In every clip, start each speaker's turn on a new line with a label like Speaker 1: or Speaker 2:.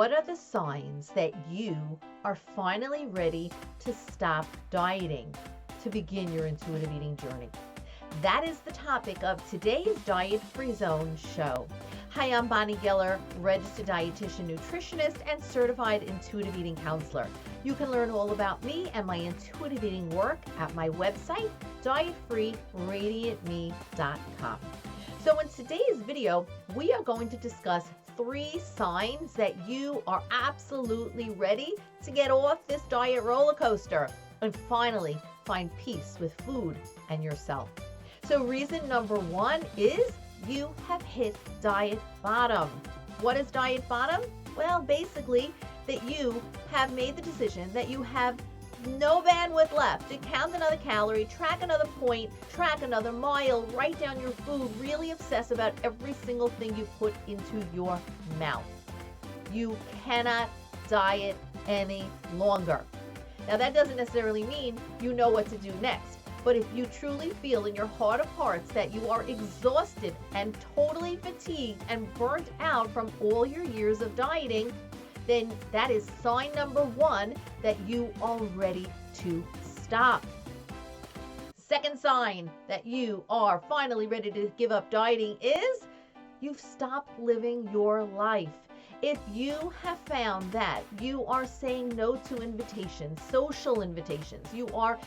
Speaker 1: What are the signs that you are finally ready to stop dieting, to begin your intuitive eating journey? That is the topic of today's Diet Free Zone show. Hi, I'm Bonnie Geller, registered dietitian, nutritionist, and certified intuitive eating counselor. You can learn all about me and my intuitive eating work at my website, dietfreeradiantme.com. So in today's video, we are going to discuss 3 signs that you are absolutely ready to get off this diet roller coaster and finally find peace with food and yourself. So reason number 1 is you have hit diet bottom. What is diet bottom? Well, basically that you have made the decision that you have no bandwidth left to count another calorie, track another point, track another mile, write down your food, really obsess about every single thing you put into your mouth. You cannot diet any longer. Now, that doesn't necessarily mean you know what to do next. But if you truly feel in your heart of hearts that you are exhausted and totally fatigued and burnt out from all your years of dieting, then that is sign number 1 that you are ready to stop. Second sign that you are finally ready to give up dieting is you've stopped living your life. If you have found that you are saying no to invitations, social invitations, you are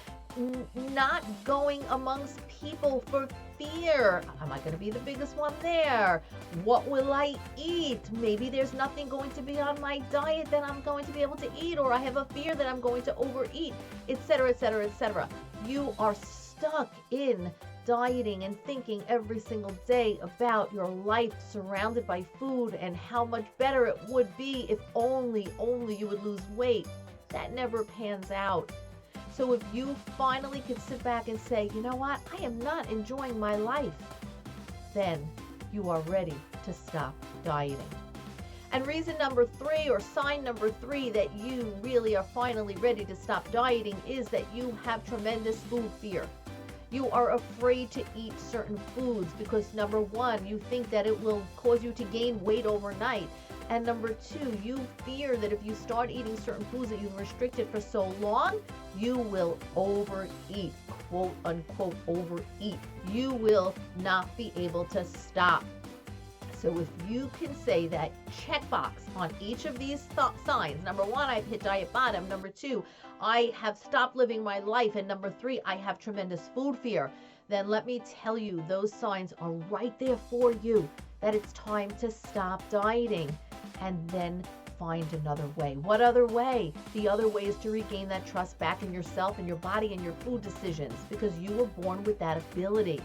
Speaker 1: not going amongst people for fear. Am I going to be the biggest one there? What will I eat? Maybe there's nothing going to be on my diet that I'm going to be able to eat, or I have a fear that I'm going to overeat, etc., etc., etc. You are stuck in dieting and thinking every single day about your life surrounded by food and how much better it would be if only you would lose weight. That never pans out. So if you finally could sit back and say, you know what, I am not enjoying my life, then you are ready to stop dieting. And reason number 3, or sign number 3, that you really are finally ready to stop dieting is that you have tremendous food fear. You are afraid to eat certain foods because number 1, you think that it will cause you to gain weight overnight. And number 2, you fear that if you start eating certain foods that you've restricted for so long, you will overeat, quote unquote overeat. You will not be able to stop. So if you can say that checkbox on each of these signs, number 1, I've hit diet bottom. Number 2, I have stopped living my life. And number 3, I have tremendous food fear. Then let me tell you, those signs are right there for you, that it's time to stop dieting and then find another way. What other way? The other way is to regain that trust back in yourself and your body and your food decisions, because you were born with that ability.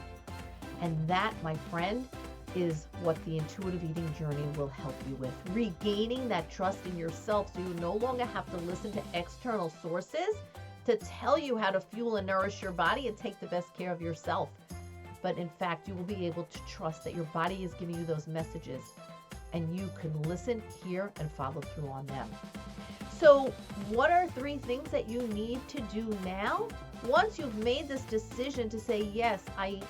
Speaker 1: And that, my friend, is what the intuitive eating journey will help you with. Regaining that trust in yourself so you no longer have to listen to external sources to tell you how to fuel and nourish your body and take the best care of yourself. But in fact, you will be able to trust that your body is giving you those messages and you can listen, hear, and follow through on them. So what are 3 things that you need to do now? Once you've made this decision to say, yes, I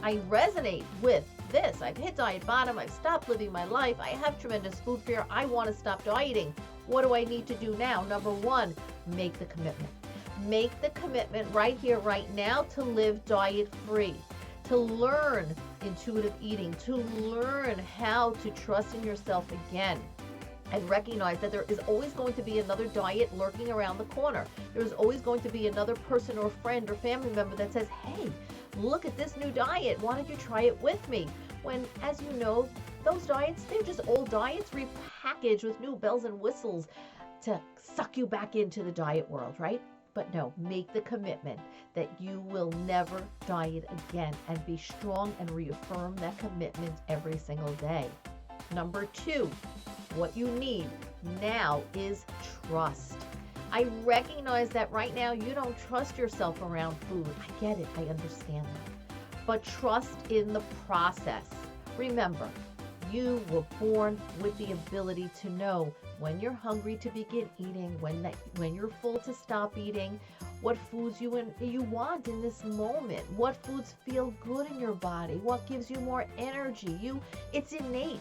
Speaker 1: resonate with this. I've hit diet bottom. I've stopped living my life. I have tremendous food fear. I want to stop dieting. What do I need to do now? Number 1, make the commitment. Make the commitment right here, right now, to live diet free, to learn intuitive eating, to learn how to trust in yourself again, and recognize that there is always going to be another diet lurking around the corner. There's always going to be another person or friend or family member that says, hey, look at this new diet. Why don't you try it with me? When, as you know, those diets, they're just old diets repackaged with new bells and whistles to suck you back into the diet world, right? But no, make the commitment that you will never diet again, and be strong and reaffirm that commitment every single day. Number 2, what you need now is trust. I recognize that right now you don't trust yourself around food. I get it. I understand that. But trust in the process. Remember, you were born with the ability to know when you're hungry to begin eating, when you're full to stop eating, what foods you want in this moment, what foods feel good in your body, what gives you more energy. It's innate.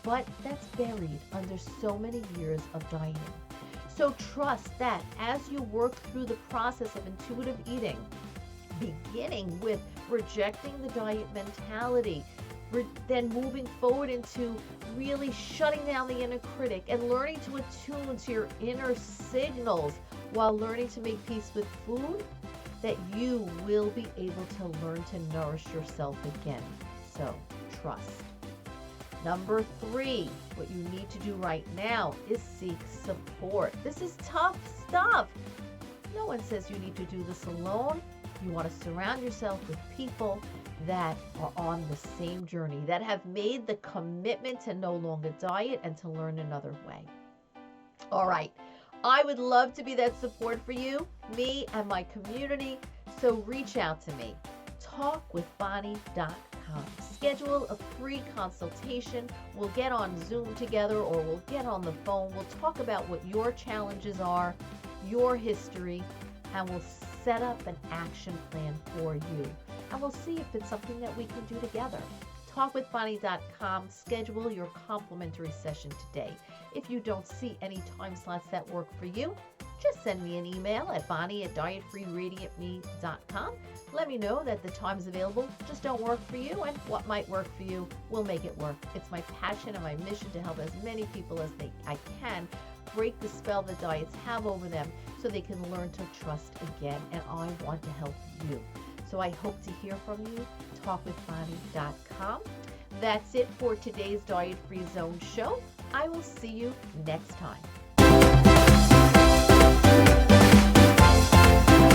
Speaker 1: but that's buried under so many years of dieting. So trust that as you work through the process of intuitive eating, beginning with rejecting the diet mentality, then moving forward into really shutting down the inner critic and learning to attune to your inner signals while learning to make peace with food, that you will be able to learn to nourish yourself again. So trust. Number 3, what you need to do right now is seek support. This is tough stuff. No one says you need to do this alone. You want to surround yourself with people that are on the same journey, that have made the commitment to no longer diet and to learn another way. All right. I would love to be that support for you, me and my community. So reach out to me. Talkwithbonnie.com. Schedule a free consultation. We'll get on Zoom together or we'll get on the phone. We'll talk about what your challenges are, your history, and we'll set up an action plan for you. And we'll see if it's something that we can do together. Talkwithbonnie.com. Schedule your complimentary session today. If you don't see any time slots that work for you, just send me an email at bonnie@dietfreeradiantme.com. Let me know that the times available just don't work for you, and what might work for you, we'll make it work. It's my passion and my mission to help as many people as I can break the spell that diets have over them so they can learn to trust again, and I want to help you. So I hope to hear from you. Talkwithbonnie.com. That's it for today's Diet Free Zone show. I will see you next time.